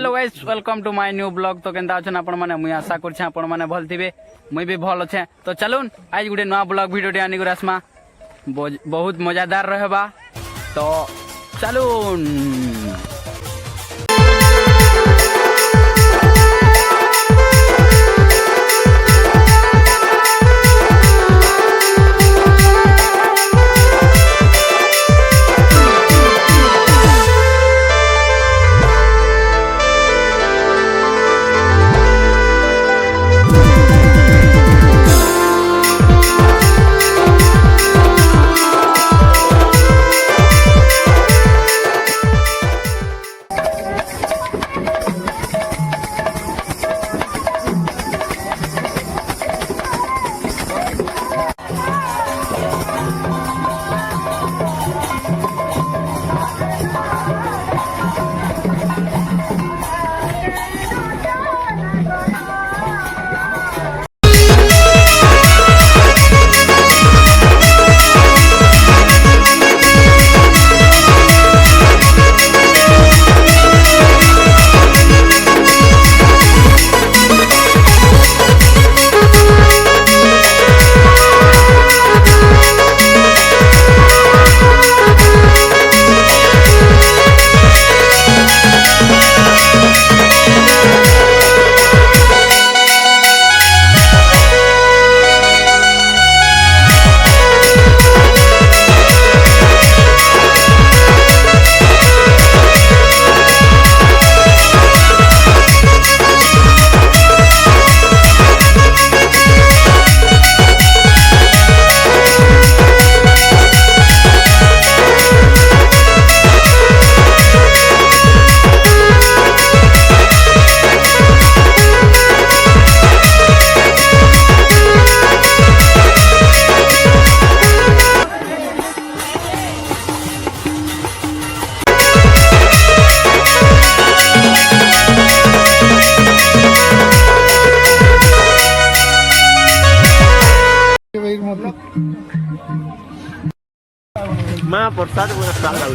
Hello guys welcome two माय new blog. तो केनता अछन आपण माने मुई आशा करछे आपण माने भल थिबे मुई भी भल अछे। तो चलून आज गुटे नया ब्लॉग वीडियो टे आनी गुरासमा बहुत मजादार रहबा। तो चलून मैं प्रसाद बहुत अंधार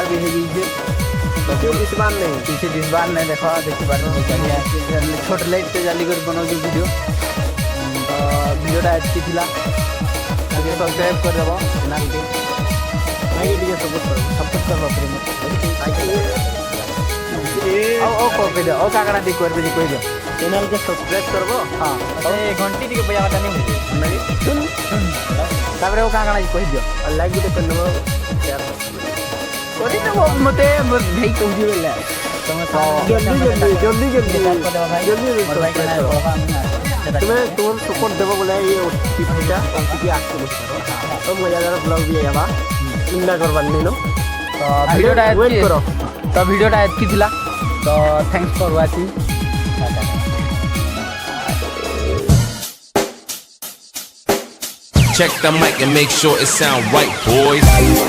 भी है तो पीछे डिस्बार नहीं देखा देखिए छोट लाइट से जाली कर बनाओ वीडियो तो वीडियोटा एति थिला सब्सक्राइब कर देबो चैनल के। भाई ये सपोर्ट करो सपोर्ट करबा पड़े ओ कह दे ओ काकड़ा दी कर दे कह दे चैनल के सब्सक्राइब करबो हां ए घंटी दी बजा बता नहीं सुन ताबरे ओ काकड़ा कह दियो और लाइक भी करनो शेयर करी तो मते भाई कहू दिले जल्दी तुम्हें तुम सपोर्ट देव बोले ये ओटीपीटा ओटीपी आके तो मजादार ब्लॉग भी आवा इंदा करबार नो तो वीडियोटा वेट करो तो वीडियोटा एतकी थिला तो thanks for watching Check the mic and make sure it sound right, boys.